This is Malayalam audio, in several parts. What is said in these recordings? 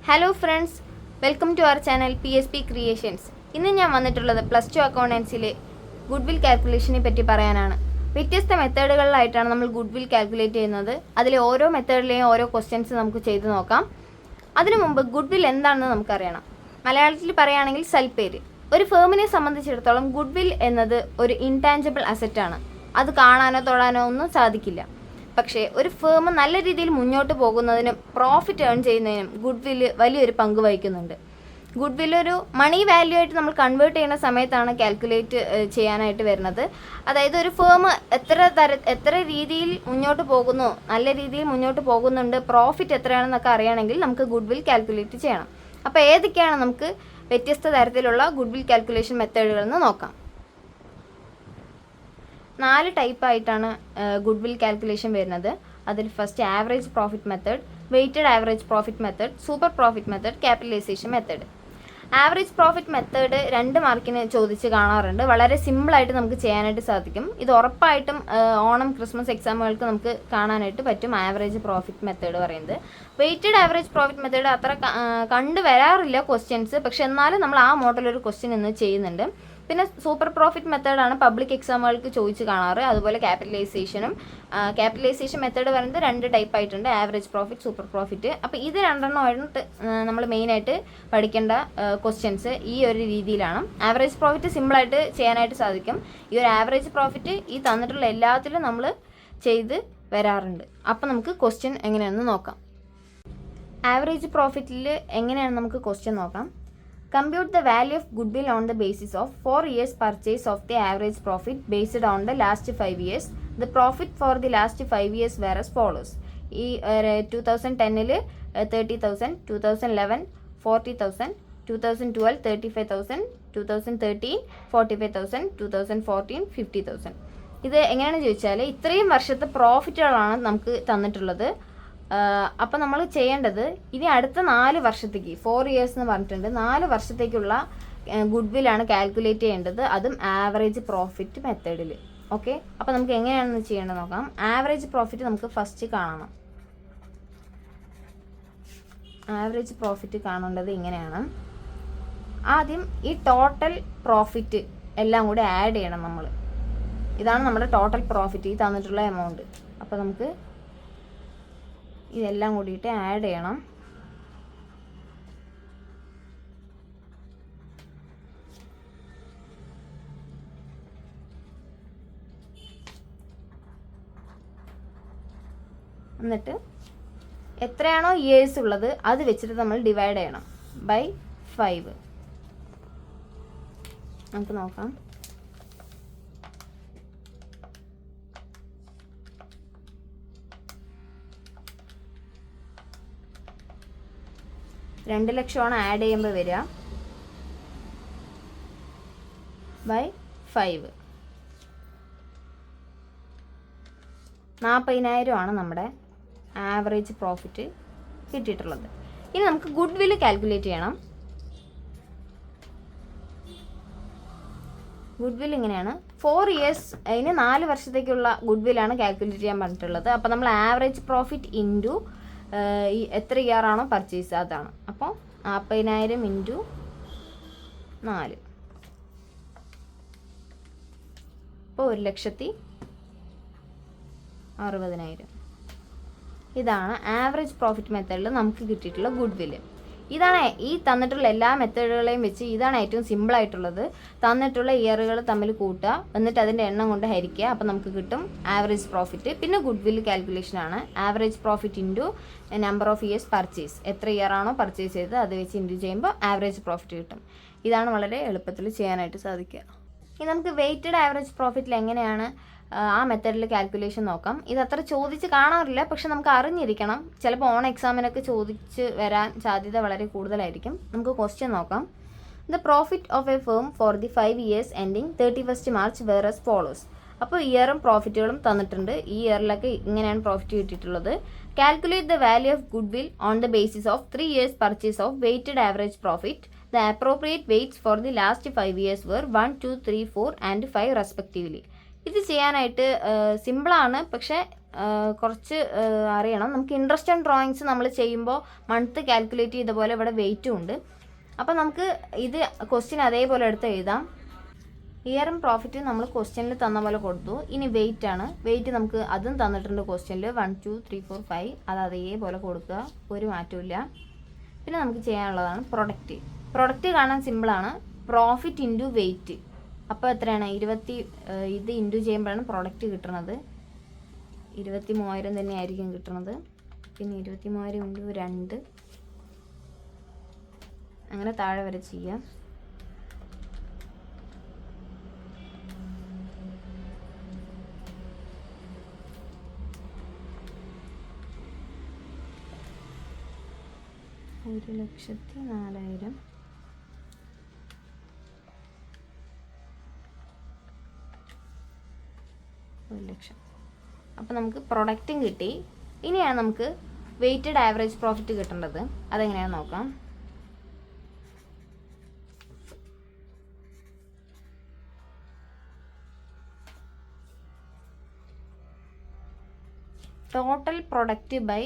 Hello friends, welcome to our channel PSP creations. ഇന്ന് ഞാൻ വന്നിട്ടുള്ളത് +2 അക്കൗണ്ടൻസിലെ ഗുഡ്വിൽ കാൽക്കുലേഷനെ പറ്റി പറയാനാണ്. വ്യത്യസ്ത മെത്തേഡുകളിലായിട്ടാണ് നമ്മൾ ഗുഡ്വിൽ കാൽക്കുലേറ്റ് ചെയ്യുന്നത്. അതിലെ ഓരോ മെത്തേഡിലെയും ഓരോ ക്വസ്റ്റ്യൻസ് നമുക്ക് ചെയ്ത് നോക്കാം. അതിനു മുമ്പ് ഗുഡ്വിൽ എന്താണെന്ന് നമുക്കറിയണം. മലയാളത്തിൽ പറയുകയാണെങ്കിൽ സൽപ്പേര്. ഒരു ഫേമിനെ സംബന്ധിച്ചിടത്തോളം ഗുഡ്വിൽ എന്നത് ഒരു ഇൻടാഞ്ചിബിൾ അസറ്റാണ്. അത് കാണാനോ തൊടാനോ ഒന്നും സാധിക്കില്ല. പക്ഷേ ഒരു ഫേം നല്ല രീതിയിൽ മുന്നോട്ട് പോകുന്നതിനും പ്രോഫിറ്റ് ഏൺ ചെയ്യുന്നതിനും ഗുഡ്വിൽ വലിയൊരു പങ്ക് വഹിക്കുന്നുണ്ട്. ഗുഡ്വിൽ ഒരു മണി വാല്യൂ ആയിട്ട് നമ്മൾ കൺവേർട്ട് ചെയ്യുന്ന സമയത്താണ് കാൽക്കുലേറ്റ് ചെയ്യാനായിട്ട് വരുന്നത്. അതായത് ഒരു ഫേം എത്ര രീതിയിൽ മുന്നോട്ട് പോകുന്നു, നല്ല രീതിയിൽ മുന്നോട്ട് പോകുന്നുണ്ട്, പ്രോഫിറ്റ് എത്രയാണെന്നൊക്കെ അറിയണമെങ്കിൽ നമുക്ക് ഗുഡ്വിൽ കാൽക്കുലേറ്റ് ചെയ്യണം. അപ്പോൾ ഏതൊക്കെയാണ് നമുക്ക് വ്യത്യസ്ത തരത്തിലുള്ള ഗുഡ്വിൽ കാൽക്കുലേഷൻ മെത്തേഡുകളെന്ന് നോക്കാം. 4 ടൈപ്പായിട്ടാണ് ഗുഡ്വിൽ കാൽക്കുലേഷൻ വരുന്നത്. അതിൽ first average profit method, weighted average profit method, super profit method, capitalisation method. Average profit method 2 മാർക്കിന് ചോദിച്ച് കാണാറുണ്ട്. വളരെ സിമ്പിളായിട്ട് നമുക്ക് ചെയ്യാനായിട്ട് സാധിക്കും. ഇത് ഉറപ്പായിട്ടും ഓണം ക്രിസ്മസ് എക്സാമുകൾക്ക് നമുക്ക് കാണാനായിട്ട് പറ്റും. ആവറേജ് പ്രോഫിറ്റ് മെത്തേഡ് പറയുന്നത്. വെയ്റ്റഡ് ആവറേജ് പ്രോഫിറ്റ് മെത്തേഡ് അത്ര കണ്ടു വരാറില്ല ക്വസ്റ്റ്യൻസ്, പക്ഷെ എന്നാലും നമ്മൾ ആ മോഡലൊരു ക്വസ്റ്റ്യൻ ഇന്ന് ചെയ്യുന്നുണ്ട്. പിന്നെ സൂപ്പർ പ്രോഫിറ്റ് മെത്തേഡാണ് പബ്ലിക് എക്സാമുകൾക്ക് ചോദിച്ച് കാണാറ്. അതുപോലെ ക്യാപിറ്റലൈസേഷൻ മെത്തേഡ് പറയുന്നത് 2 ടൈപ്പായിട്ടുണ്ട്, ആവറേജ് പ്രോഫിറ്റ്, സൂപ്പർ പ്രോഫിറ്റ്. അപ്പോൾ ഇത് 2 നമ്മൾ മെയിനായിട്ട് പഠിക്കേണ്ട ക്വസ്റ്റ്യൻസ് ഈ ഒരു രീതിയിലാണ്. ആവറേജ് പ്രോഫിറ്റ് സിമ്പിളായിട്ട് ചെയ്യാനായിട്ട് സാധിക്കും. ഈ ഒരു ആവറേജ് പ്രോഫിറ്റ് ഈ തന്നിട്ടുള്ള എല്ലാത്തിലും നമ്മൾ ചെയ്ത് വരാറുണ്ട്. അപ്പോൾ നമുക്ക് ക്വസ്റ്റ്യൻ എങ്ങനെയാണെന്ന് നോക്കാം. ആവറേജ് പ്രോഫിറ്റിൽ എങ്ങനെയാണ് നമുക്ക് ക്വസ്റ്റ്യൻ നോക്കാം. Compute the value of goodwill on the basis of 4 years purchase of the average profit based on the last 5 years. The profit for the last 5 years were as follows. ഈ 2010 30,000, 2011 40,000, 2012 35,000, 2013 45,000, 2014 50,000. ഇത് എങ്ങനെയാണെന്ന് ചോദിച്ചാൽ ഇത്രയും വർഷത്തെ പ്രോഫിറ്റുകളാണ് നമുക്ക് തന്നിട്ടുള്ളത്. അപ്പം നമ്മൾ ചെയ്യേണ്ടത് ഇനി അടുത്ത 4 വർഷത്തേക്ക് 4 ഇയേഴ്സ് എന്ന് പറഞ്ഞിട്ടുണ്ട്, 4 വർഷത്തേക്കുള്ള ഗുഡ്വില്ലാണ് കാൽക്കുലേറ്റ് ചെയ്യേണ്ടത്, അതും ആവറേജ് പ്രോഫിറ്റ് മെത്തേഡിൽ. ഓക്കെ, അപ്പോൾ നമുക്ക് എങ്ങനെയാണെന്ന് ചെയ്യേണ്ടത് നോക്കാം. ആവറേജ് പ്രോഫിറ്റ് നമുക്ക് ഫസ്റ്റ് കാണണം. ആവറേജ് പ്രോഫിറ്റ് കാണേണ്ടത് ഇങ്ങനെയാണ്. ആദ്യം ഈ ടോട്ടൽ പ്രോഫിറ്റ് എല്ലാം കൂടി ആഡ് ചെയ്യണം നമ്മൾ. ഇതാണ് നമ്മുടെ ടോട്ടൽ പ്രോഫിറ്റ്, ഈ തന്നിട്ടുള്ള എമൗണ്ട്. അപ്പോൾ നമുക്ക് ഇതെല്ലാം കൂടിയിട്ട് ആഡ് ചെയ്യണം. എന്നിട്ട് എത്രയാണോ ഇയേഴ്സ് ഉള്ളത് അത് വെച്ചിട്ട് നമ്മൾ ഡിവൈഡ് ചെയ്യണം ബൈ 5. നമുക്ക് നോക്കാം. രണ്ട് ലക്ഷമാണ് ആഡ് ചെയ്യുമ്പോൾ വരിക ബൈ 5. 40,000 നമ്മുടെ ആവറേജ് പ്രോഫിറ്റ് കിട്ടിയിട്ടുള്ളത്. ഇനി നമുക്ക് ഗുഡ്വിൽ കാൽക്കുലേറ്റ് ചെയ്യണം. ഗുഡ്വിൽ ഇങ്ങനെയാണ്. 4 ഇയേഴ്സ്, അതിന് 4 വർഷത്തേക്കുള്ള ഗുഡ്വില്ലാണ് കാൽക്കുലേറ്റ് ചെയ്യാൻ പറഞ്ഞിട്ടുള്ളത്. അപ്പോൾ നമ്മൾ ആവറേജ് പ്രോഫിറ്റ് ഇൻറ്റു എത്ര ഇയർ ആണോ പർച്ചേസ് അതാണ്. അപ്പോൾ 40,000 ഇൻറ്റു 4, അപ്പോൾ 1,60,000. ഇതാണ് ആവറേജ് പ്രോഫിറ്റ് മെത്തേഡിൽ നമുക്ക് കിട്ടിയിട്ടുള്ള ഗുഡ്വില്. ഇതാണ് ഈ തന്നിട്ടുള്ള എല്ലാ മെത്തേഡുകളെയും വെച്ച് ഇതാണ് ഏറ്റവും സിമ്പിളായിട്ടുള്ളത്. തന്നിട്ടുള്ള ഇയറുകൾ തമ്മിൽ കൂട്ടുക, എന്നിട്ട് അതിൻ്റെ എണ്ണം കൊണ്ട് ഹരിക്കുക, അപ്പോൾ നമുക്ക് കിട്ടും ആവറേജ് പ്രോഫിറ്റ്. പിന്നെ ഗുഡ്വിൽ കാൽക്കുലേഷനാണ് average profit into number of years purchase. എത്ര ഇയർ ആണോ പർച്ചേസ് ചെയ്തത് അത് വെച്ച് ഇൻറ്റു ചെയ്യുമ്പോൾ ആവറേജ് പ്രോഫിറ്റ് കിട്ടും. ഇതാണ് വളരെ എളുപ്പത്തിൽ ചെയ്യാനായിട്ട് സാധിക്കുക. ഇനി നമുക്ക് വെയ്റ്റഡ് ആവറേജ് പ്രോഫിറ്റിൽ എങ്ങനെയാണ് ആ മെത്തേഡിൽ കാൽക്കുലേഷൻ നോക്കാം. ഇതത്ര ചോദിച്ച് കാണാറില്ല, പക്ഷെ നമുക്ക് അറിഞ്ഞിരിക്കണം. ചിലപ്പോൾ ഓൺ എക്സാമിനൊക്കെ ചോദിച്ച് വരാൻ സാധ്യത വളരെ കൂടുതലായിരിക്കും. നമുക്ക് ക്വസ്റ്റ്യൻ നോക്കാം. The profit of a firm for the 5 years ending 31 March were as follows. അപ്പോൾ ഇയറും പ്രോഫിറ്റുകളും തന്നിട്ടുണ്ട്. ഈ ഇയറിലൊക്കെ ഇങ്ങനെയാണ് പ്രോഫിറ്റ് കിട്ടിയിട്ടുള്ളത്. Calculate the value of goodwill on the basis of 3 years purchase of weighted average profit. The appropriate weights for the last 5 years were 1, 2, 3, 4 and 5 respectively. ഇത് ചെയ്യാനായിട്ട് സിമ്പിളാണ്, പക്ഷേ കുറച്ച് അറിയണം. നമുക്ക് ഇൻട്രസ്റ്റ് ആൻഡ് ഡ്രോയിങ്സ് നമ്മൾ ചെയ്യുമ്പോൾ മന്ത് കാൽക്കുലേറ്റ് ചെയ്ത പോലെ ഇവിടെ വെയിറ്റും ഉണ്ട്. അപ്പോൾ നമുക്ക് ഇത് ക്വസ്റ്റ്യൻ അതേപോലെ എടുത്ത് എഴുതാം. ഇയറും പ്രോഫിറ്റ് നമ്മൾ ക്വസ്റ്റ്യനിൽ തന്ന പോലെ കൊടുത്തു. ഇനി വെയിറ്റ് ആണ്. വെയിറ്റ് നമുക്ക് അതും തന്നിട്ടുണ്ട് ക്വസ്റ്റ്യനിൽ 1 2 3 4 5. അത് അതേപോലെ കൊടുക്കുക, ഒരു മാറ്റമില്ല. പിന്നെ നമുക്ക് ചെയ്യാനുള്ളതാണ് പ്രൊഡക്റ്റ് കാണാൻ സിമ്പിളാണ്. Profit into weight. അപ്പോൾ എത്രയാണ്? ഇത് ഇൻറ്റു ചെയ്യുമ്പോഴാണ് പ്രൊഡക്റ്റ് കിട്ടുന്നത്. 23,000 തന്നെയായിരിക്കും കിട്ടുന്നത്. പിന്നെ 23,000 ഇൻറ്റു 2, അങ്ങനെ താഴെ വരെ ചെയ്യാം. ഒരു 1,04,000 1,00,000. അപ്പോൾ നമുക്ക് പ്രൊഡക്റ്റും കിട്ടി. ഇനിയാണ് നമുക്ക് വെയ്റ്റഡ് ആവറേജ് പ്രോഫിറ്റ് കിട്ടേണ്ടത്. അതെങ്ങനെയാണെന്ന് നോക്കാം. Total product by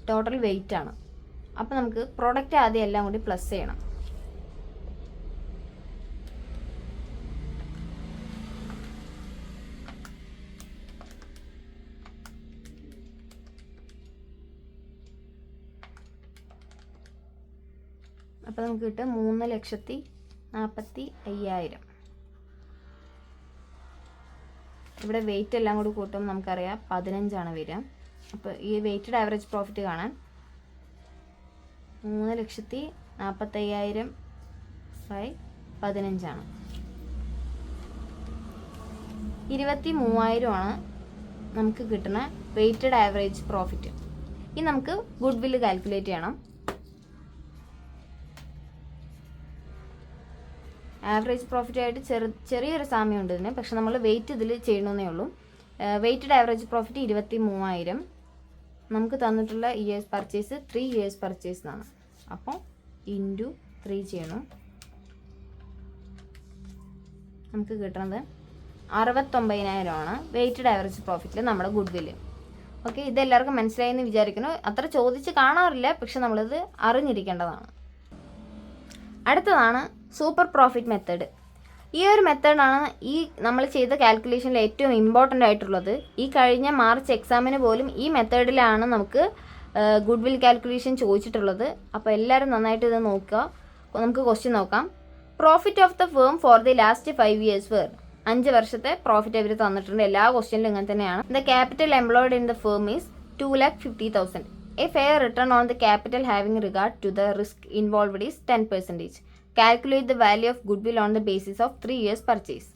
total weight ആണ്. അപ്പോൾ നമുക്ക് പ്രൊഡക്റ്റ് ആദ്യം എല്ലാം കൂടി പ്ലസ് ചെയ്യണം. അപ്പോൾ നമുക്ക് കിട്ടും 3,45,000. ഇവിടെ വെയിറ്റ് എല്ലാം കൂടി കൂട്ടുമ്പോൾ നമുക്കറിയാം 15 വരിക. അപ്പോൾ ഈ വെയ്റ്റഡ് ആവറേജ് പ്രോഫിറ്റ് കാണാൻ 3,45,000 ബൈ 15 23,000 നമുക്ക് കിട്ടുന്ന വെയ്റ്റഡ് ആവറേജ് പ്രോഫിറ്റ്. ഇനി നമുക്ക് ഗുഡ് വില്ല് കാൽക്കുലേറ്റ് ചെയ്യണം. ആവറേജ് പ്രോഫിറ്റ് ആയിട്ട് ചെറിയൊരു സാമ്യമുണ്ട് ഇതിന്, പക്ഷെ നമ്മൾ വെയിറ്റ് ഇതിൽ ചെയ്യണമെന്നേ ഉള്ളൂ. Weighted average profit 23,000. നമുക്ക് തന്നിട്ടുള്ള ഇയേഴ്സ് പർച്ചേസ് 3 ഇയേഴ്സ് പർച്ചേസ് എന്നാണ്. അപ്പോൾ ഇൻറ്റു 3 ചെയ്യണം. നമുക്ക് കിട്ടുന്നത് 69,000 വെയ്റ്റഡ് ആവറേജ് പ്രോഫിറ്റിൽ നമ്മുടെ ഗുഡ് വില്ല്. ഓക്കെ, ഇതെല്ലാവർക്കും മനസ്സിലായെന്ന് വിചാരിക്കുന്നു. അത്ര ചോദിച്ച് കാണാറില്ല, പക്ഷെ നമ്മളിത് അറിഞ്ഞിരിക്കേണ്ടതാണ്. അടുത്തതാണ് സൂപ്പർ പ്രോഫിറ്റ് മെത്തേഡ്. ഈ ഒരു മെത്തേഡാണ് ഈ നമ്മൾ ചെയ്ത കാൽക്കുലേഷനിൽ ഏറ്റവും ഇമ്പോർട്ടൻ്റ് ആയിട്ടുള്ളത്. ഈ കഴിഞ്ഞ മാർച്ച് എക്സാമിന് പോലും ഈ മെത്തേഡിലാണ് നമുക്ക് ഗുഡ് വിൽ കാൽക്കുലേഷൻ ചോദിച്ചിട്ടുള്ളത്. അപ്പോൾ എല്ലാവരും നന്നായിട്ട് ഇത് നോക്കുക. നമുക്ക് ക്വസ്റ്റ്യൻ നോക്കാം. Profit of the firm for the last 5 years were. 5 വർഷത്തെ പ്രോഫിറ്റ് അവർ തന്നിട്ടുണ്ട്. എല്ലാ ക്വസ്റ്റ്യനിലും ഇങ്ങനെ തന്നെയാണ്. The capital employed in the firm is 2,50,000. A fair return on the capital having regard to the risk involved is 10%. Calculate the value of goodwill on the basis of 3 years purchase.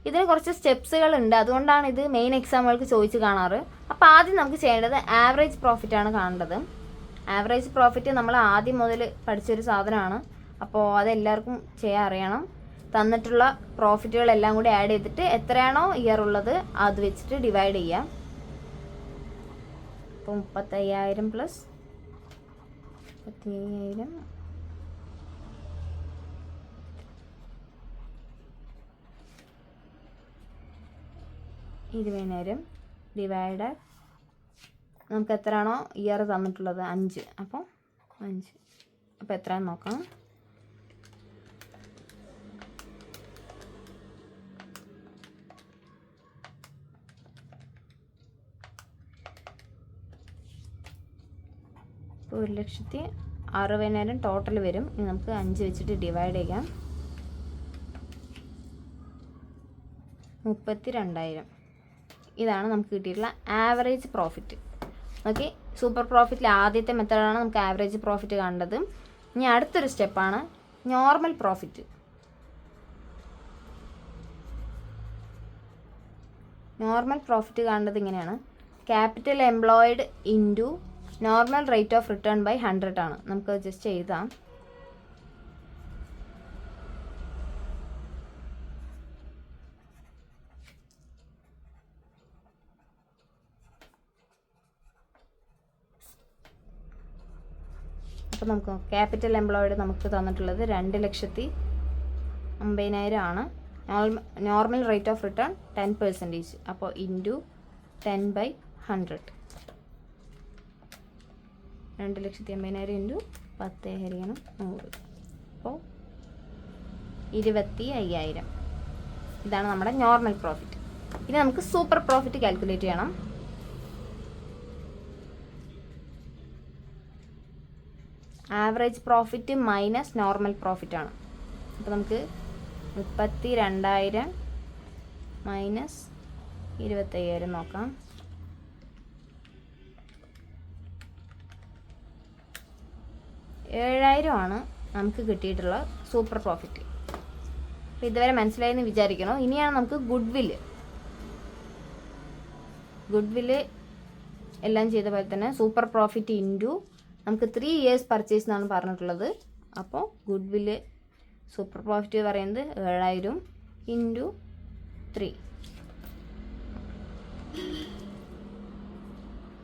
ഇതിന് കുറച്ച് സ്റ്റെപ്സുകൾ ഉണ്ട്, അതുകൊണ്ടാണ് ഇത് മെയിൻ എക്സാമുകൾക്ക് ചോദിച്ച് കാണാറ്. അപ്പോൾ ആദ്യം നമുക്ക് ചെയ്യേണ്ടത് ആവറേജ് പ്രോഫിറ്റ് ആണ് കാണേണ്ടത്. ആവറേജ് പ്രോഫിറ്റ് നമ്മൾ ആദ്യം മുതൽ പഠിച്ചൊരു സാധനമാണ്. അപ്പോൾ അതെല്ലാവർക്കും ചെയ്യാൻ അറിയണം. തന്നിട്ടുള്ള പ്രോഫിറ്റുകളെല്ലാം കൂടി ആഡ് ചെയ്തിട്ട് എത്രയാണോ ഇയർ ഉള്ളത് അത് വെച്ചിട്ട് ഡിവൈഡ് ചെയ്യാം. അപ്പോൾ 35,000 പ്ലസ് 35,000 20,000 ഡിവൈഡ് നമുക്ക് എത്രയാണോ ഇയർ തന്നിട്ടുള്ളത് 5. അപ്പോൾ 5. അപ്പോൾ എത്രയാണെന്ന് നോക്കാം. ഇപ്പോൾ 1,60,000 ടോട്ടൽ വരും. ഇനി നമുക്ക് 5 വെച്ചിട്ട് ഡിവൈഡ് ചെയ്യാം. 32,000. ഇതാണ് നമുക്ക് കിട്ടിയിട്ടുള്ള ആവറേജ് പ്രോഫിറ്റ്. ഓക്കെ, സൂപ്പർ പ്രോഫിറ്റിൽ ആദ്യത്തെ മെത്തേഡാണ് നമുക്ക് ആവറേജ് പ്രോഫിറ്റ് കാണേണ്ടത്. ഇനി അടുത്തൊരു സ്റ്റെപ്പാണ് നോർമൽ പ്രോഫിറ്റ്. നോർമൽ പ്രോഫിറ്റ് കാണേണ്ടത് ഇങ്ങനെയാണ്. Capital employed into normal rate of return by 100 ആണ്. നമുക്ക് ജസ്റ്റ് എഴുതാം. അപ്പോൾ നമുക്ക് ക്യാപിറ്റൽ എംപ്ലോയിഡ് നമുക്ക് തന്നിട്ടുള്ളത് 2,50,000 ആണ്. Normal rate of return 10%. അപ്പോൾ ഇൻറ്റു 10/100. 100. 2,80,000 ഇൻറ്റു 10 ഹരിക്കണം 100. അപ്പോൾ 25,000. ഇതാണ് നമ്മുടെ നോർമൽ പ്രോഫിറ്റ്. ഇനി നമുക്ക് സൂപ്പർ പ്രോഫിറ്റ് കാൽക്കുലേറ്റ് ചെയ്യണം. Average profit minus normal profit ആണ്. അപ്പോൾ നമുക്ക് 32,000 മൈനസ് 25,000 നോക്കാം. 7,000 ആണ് നമുക്ക് കിട്ടിയിട്ടുള്ള സൂപ്പർ പ്രോഫിറ്റ്. അപ്പോൾ ഇതുവരെ മനസ്സിലായെന്ന് വിചാരിക്കണം. ഇനിയാണ് നമുക്ക് ഗുഡ് വില്ല് എല്ലാം ചെയ്ത പോലെ തന്നെ സൂപ്പർ പ്രോഫിറ്റ് ഇൻറ്റു നമുക്ക് 3 years പർച്ചേസ് എന്നാണ് പറഞ്ഞിട്ടുള്ളത്. അപ്പോൾ ഗുഡ് വില്ല് സൂപ്പർ പ്രോഫിറ്റ് പറയുന്നത് 7,000 ഇൻറ്റു 3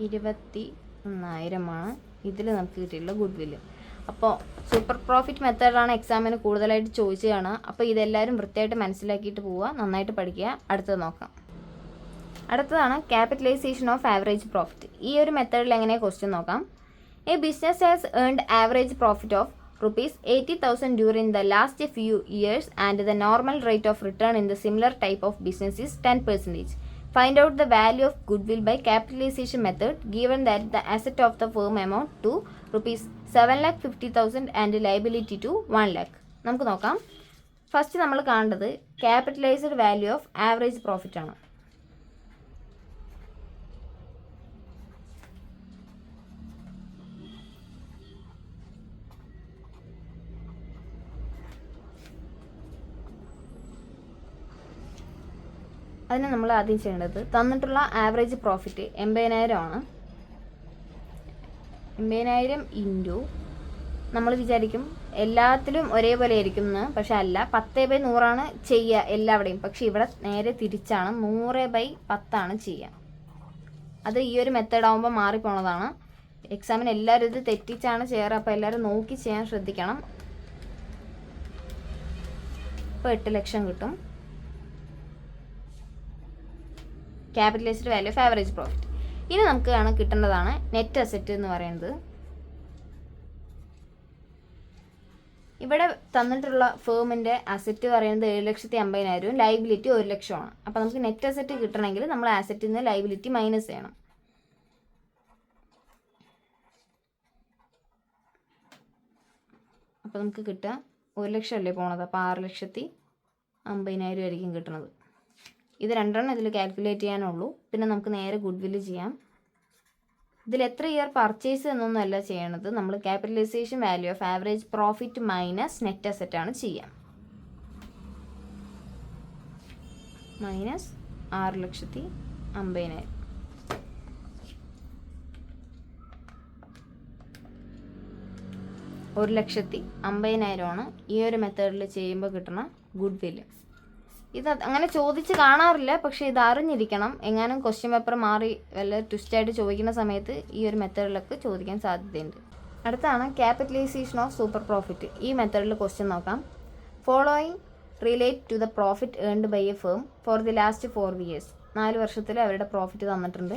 21,000 ഇതിൽ നമുക്ക് കിട്ടിയിട്ടുള്ള ഗുഡ് വില്ല്. അപ്പോൾ സൂപ്പർ പ്രോഫിറ്റ് മെത്തേഡാണ് എക്സാമിന് കൂടുതലായിട്ട് ചോദിച്ചതാണ്. അപ്പോൾ ഇതെല്ലാവരും വൃത്തിയായിട്ട് മനസ്സിലാക്കിയിട്ട് പോവുക, നന്നായിട്ട് പഠിക്കുക. അടുത്തത് നോക്കാം. അടുത്തതാണ് ക്യാപിറ്റലൈസേഷൻ ഓഫ് ആവറേജ് പ്രോഫിറ്റ്. ഈ ഒരു മെത്തേഡിൽ എങ്ങനെയാണ് ക്വസ്റ്റ്യൻ നോക്കാം. A business has earned average profit of ₹80,000 during the last few years and the normal rate of return in the similar type of business is 10%. Find out the value of goodwill by capitalization method given that the asset of the firm amount to ₹7,50,000 and liability to 1 lakh. നമുക്ക് നോക്കാം. ഫസ്റ്റ് നമ്മൾ കാണേണ്ടത് capitalised value of average profit ആണ്. അതിന് നമ്മൾ ആദ്യം ചെയ്യേണ്ടത് തന്നിട്ടുള്ള ആവറേജ് പ്രോഫിറ്റ് 80,000 ആണ്. 80,000 ഇൻറ്റു നമ്മൾ വിചാരിക്കും എല്ലാത്തിലും ഒരേപോലെ ആയിരിക്കും എന്ന്, പക്ഷെ അല്ല. 10/100 ചെയ്യുക എല്ലാവിടെയും. പക്ഷെ ഇവിടെ നേരെ തിരിച്ചാണ്, 100/10 ചെയ്യുക. അത് ഈ ഒരു മെത്തേഡ് ആകുമ്പോൾ മാറിപ്പോണതാണ്. എക്സാമിന് എല്ലാവരും ഇത് തെറ്റിച്ചാണ് ചെയ്യാറ്. അപ്പോൾ എല്ലാവരും നോക്കി ചെയ്യാൻ ശ്രദ്ധിക്കണം. ഇപ്പോൾ 8 ലക്ഷം കിട്ടും. Capitalised value of average profit. ഇനി നമുക്ക് കിട്ടേണ്ടതാണ് നെറ്റ് അസറ്റ് എന്ന് പറയുന്നത്. ഇവിടെ തന്നിട്ടുള്ള ഫേമിൻ്റെ അസറ്റ് പറയുന്നത് 7,50,000, ലൈബിലിറ്റി 1 ലക്ഷമാണ്. അപ്പോൾ നമുക്ക് നെറ്റ് അസറ്റ് കിട്ടണമെങ്കിൽ നമ്മൾ അസറ്റിൽ നിന്ന് ലൈബിലിറ്റി മൈനസ് ചെയ്യണം. അപ്പോൾ നമുക്ക് കിട്ടുക 1 ലക്ഷം അല്ലേ പോണത്. അപ്പോൾ 6,50,000 ആയിരിക്കും കിട്ടുന്നത്. ഇത് രണ്ടെണ്ണം ഇതിൽ കാൽക്കുലേറ്റ് ചെയ്യാനുള്ളൂ. പിന്നെ നമുക്ക് നേരെ ഗുഡ് വില്ല് ചെയ്യാം. ഇതിൽ എത്ര ഇയർ പർച്ചേസ് എന്നൊന്നും അല്ല ചെയ്യണത്. നമ്മൾ capitalisation value of average profit minus net asset ആണ് ചെയ്യാം. മൈനസ് 6,50,000. $1,50,000 ഈ ഒരു മെത്തേഡിൽ ചെയ്യുമ്പോൾ കിട്ടുന്ന ഗുഡ് വില്ല്. ഇത് അങ്ങനെ ചോദിച്ച് കാണാറില്ല, പക്ഷേ ഇത് അറിഞ്ഞിരിക്കണം. എങ്ങാനും ക്വസ്റ്റ്യൻ പേപ്പർ മാറി വല്ല ട്വിസ്റ്റായിട്ട് ചോദിക്കുന്ന സമയത്ത് ഈ ഒരു മെത്തേഡിലൊക്കെ ചോദിക്കാൻ സാധ്യതയുണ്ട്. അടുത്താണ് ക്യാപിറ്റലൈസേഷൻ ഓഫ് സൂപ്പർ പ്രോഫിറ്റ്. ഈ മെത്തേഡിൽ ക്വസ്റ്റ്യൻ നോക്കാം. Following relate to the profit earned by a firm for the last 4 years. 4 വർഷത്തിൽ അവരുടെ പ്രോഫിറ്റ് തന്നിട്ടുണ്ട്.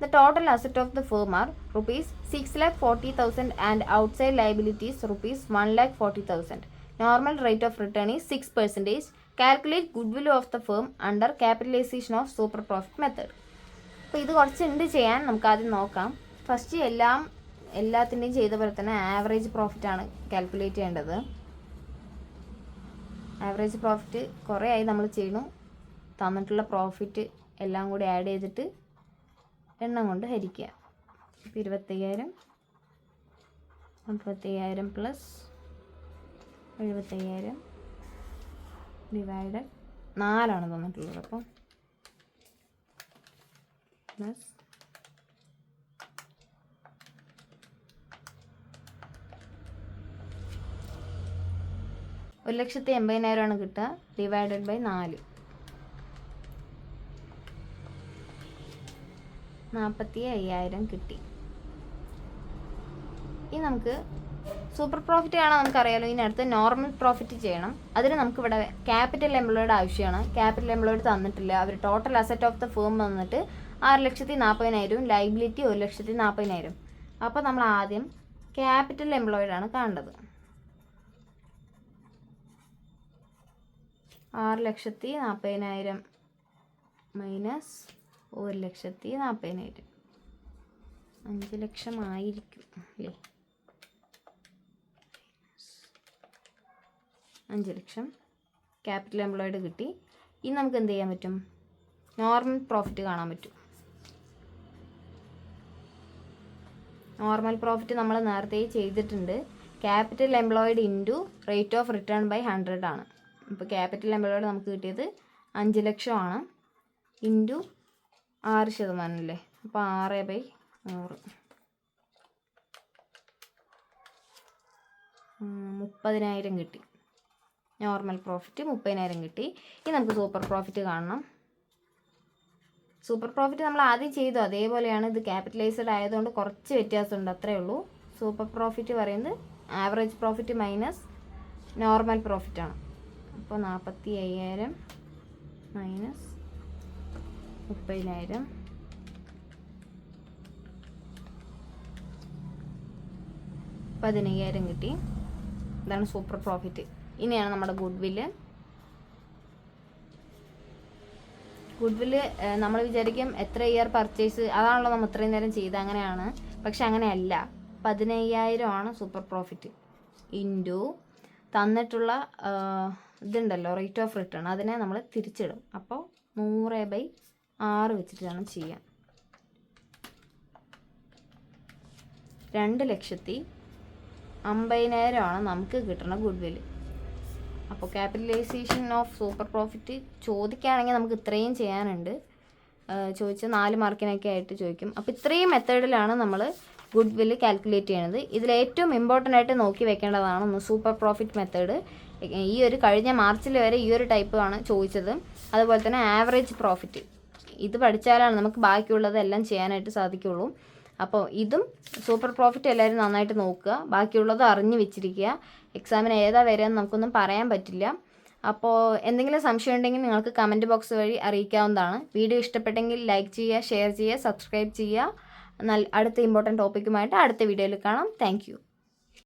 The total asset of the firm are ₹6,40,000 and outside liabilities ₹1,40,000. Normal rate of return is 6%. Calculate good will of the firm under capitalisation of super profit method. അപ്പോൾ ഇത് കുറച്ചുണ്ട് ചെയ്യാൻ. നമുക്ക് ആദ്യം നോക്കാം. ഫസ്റ്റ് എല്ലാത്തിൻ്റെയും ചെയ്ത പോലെ തന്നെ ആവറേജ് പ്രോഫിറ്റാണ് കാൽക്കുലേറ്റ് ചെയ്യേണ്ടത്. ആവറേജ് പ്രോഫിറ്റ് കുറേ ആയി നമ്മൾ ചെയ്യണു. തന്നിട്ടുള്ള പ്രോഫിറ്റ് എല്ലാം കൂടി ആഡ് ചെയ്തിട്ട് എണ്ണം കൊണ്ട് ഹരിക്കുക. ഇപ്പോൾ 25,000 35,000 പ്ലസ് 75,000 ഡിവൈഡഡ് 4 തന്നിട്ടുള്ളത്. അപ്പോൾ പ്ലസ് 1,80,000 കിട്ടുക. ഡിവൈഡഡ് ബൈ 4 45,000 കിട്ടി. ഇനി നമുക്ക് സൂപ്പർ പ്രോഫിറ്റ് കാണാൻ നമുക്കറിയാലോ. ഇതിനടുത്ത് നോർമൽ പ്രോഫിറ്റ് ചെയ്യണം. അതിന് നമുക്കിവിടെ ക്യാപിറ്റൽ എംപ്ലോയിഡ് ആവശ്യമാണ്. ക്യാപിറ്റൽ എംപ്ലോയിഡ് തന്നിട്ടില്ല. അവർ total asset of the firm വന്നിട്ട് 6,40,000, ലൈബിലിറ്റി 1,40,40,000. അപ്പോൾ നമ്മൾ ആദ്യം ക്യാപിറ്റൽ എംപ്ലോയിഡാണ് കാണേണ്ടത്. 6,40,000 മൈനസ് 1,40,40,000, 5 ലക്ഷം ആയിരിക്കും അല്ലേ? 5 ലക്ഷം ക്യാപിറ്റൽ എംപ്ലോയിഡ് കിട്ടി. ഇനി നമുക്ക് എന്ത് ചെയ്യാൻ പറ്റും? നോർമൽ പ്രോഫിറ്റ് കാണാൻ പറ്റും. നോർമൽ പ്രോഫിറ്റ് നമ്മൾ നേരത്തെ ചെയ്തിട്ടുണ്ട്. Capital employed into rate of return by 100 ആണ്. ഇപ്പോൾ ക്യാപിറ്റൽ എംപ്ലോയിഡ് നമുക്ക് കിട്ടിയത് 5 ലക്ഷമാണ്. ഇൻറ്റു 6% അല്ലേ? അപ്പോൾ 6/100, 30,000 കിട്ടി. നോർമൽ പ്രോഫിറ്റ് 30,000 കിട്ടി. ഇനി നമുക്ക് സൂപ്പർ പ്രോഫിറ്റ് കാണണം. സൂപ്പർ പ്രോഫിറ്റ് നമ്മൾ ആദ്യം ചെയ്തു അതേപോലെയാണ്. ഇത് ക്യാപിറ്റലൈസ്ഡ് ആയതുകൊണ്ട് കുറച്ച് വ്യത്യാസമുണ്ട്, അത്രയേ ഉള്ളൂ. സൂപ്പർ പ്രോഫിറ്റ് പറയുന്നത് ആവറേജ് പ്രോഫിറ്റ് മൈനസ് നോർമൽ പ്രോഫിറ്റാണ്. അപ്പോൾ 45,000 മൈനസ് 30,000, 15,000 കിട്ടി. ഇതാണ് സൂപ്പർ പ്രോഫിറ്റ്. ഇനിയാണ് നമ്മുടെ ഗുഡ്വില്ല്. ഗുഡ്വില്ല് നമ്മൾ വിചാരിക്കും എത്ര ഇയർ പർച്ചേസ്, അതാണല്ലോ നമ്മൾ ഇത്രയും നേരം ചെയ്ത്, അങ്ങനെയാണ്. പക്ഷെ അങ്ങനെയല്ല. 15,000 ആണ് സൂപ്പർ പ്രോഫിറ്റ് ഇൻറ്റു തന്നിട്ടുള്ള ഇതുണ്ടല്ലോ റേറ്റ് ഓഫ് റിട്ടേൺ, അതിനെ നമ്മൾ തിരിച്ചിടും. അപ്പോൾ 100/6 വെച്ചിട്ടാണ് ചെയ്യുക. 2,50,000 ആണ് നമുക്ക് കിട്ടുന്ന ഗുഡ്വില്ല്. അപ്പോൾ ക്യാപിറ്റലൈസേഷൻ ഓഫ് സൂപ്പർ പ്രോഫിറ്റ് ചോദിക്കുകയാണെങ്കിൽ നമുക്ക് ഇത്രയും ചെയ്യാനുണ്ട്. ചോദിച്ചാൽ 4 മാർക്കിനൊക്കെ ആയിട്ട് ചോദിക്കും. അപ്പോൾ ഇത്രയും മെത്തേഡിലാണ് നമ്മൾ ഗുഡ്വില്ല് കാൽക്കുലേറ്റ് ചെയ്യുന്നത്. ഇതിലേറ്റവും ഇമ്പോർട്ടൻ്റ് ആയിട്ട് നോക്കി വെക്കേണ്ടതാണ് ഒന്ന് സൂപ്പർ പ്രോഫിറ്റ് മെത്തേഡ്. ഈ ഒരു കഴിഞ്ഞ മാർച്ചിൽ വരെ ഈ ഒരു ടൈപ്പ് ആണ് ചോദിച്ചത്. അതുപോലെ തന്നെ ആവറേജ് പ്രോഫിറ്റ്, ഇത് പഠിച്ചാലാണ് നമുക്ക് ബാക്കിയുള്ളതെല്ലാം ചെയ്യാനായിട്ട് സാധിക്കുള്ളൂ. അപ്പോൾ ഇതും സൂപ്പർ പ്രോഫിറ്റ് എല്ലാവരും നന്നായിട്ട് നോക്കുക. ബാക്കിയുള്ളത് അറിഞ്ഞു വെച്ചിരിക്കുക. എക്സാമിന് ഏതാ വരികയെന്ന് നമുക്കൊന്നും പറയാൻ പറ്റില്ല. അപ്പോൾ എന്തെങ്കിലും സംശയം ഉണ്ടെങ്കിൽ നിങ്ങൾക്ക് കമൻറ്റ് ബോക്സ് വഴി അറിയിക്കാവുന്നതാണ്. വീഡിയോ ഇഷ്ടപ്പെട്ടെങ്കിൽ ലൈക്ക് ചെയ്യുക, ഷെയർ ചെയ്യുക, സബ്സ്ക്രൈബ് ചെയ്യുക. അടുത്ത ഇമ്പോർട്ടൻറ്റ് ടോപ്പിക്കുമായിട്ട് അടുത്ത വീഡിയോയിൽ കാണാം. താങ്ക്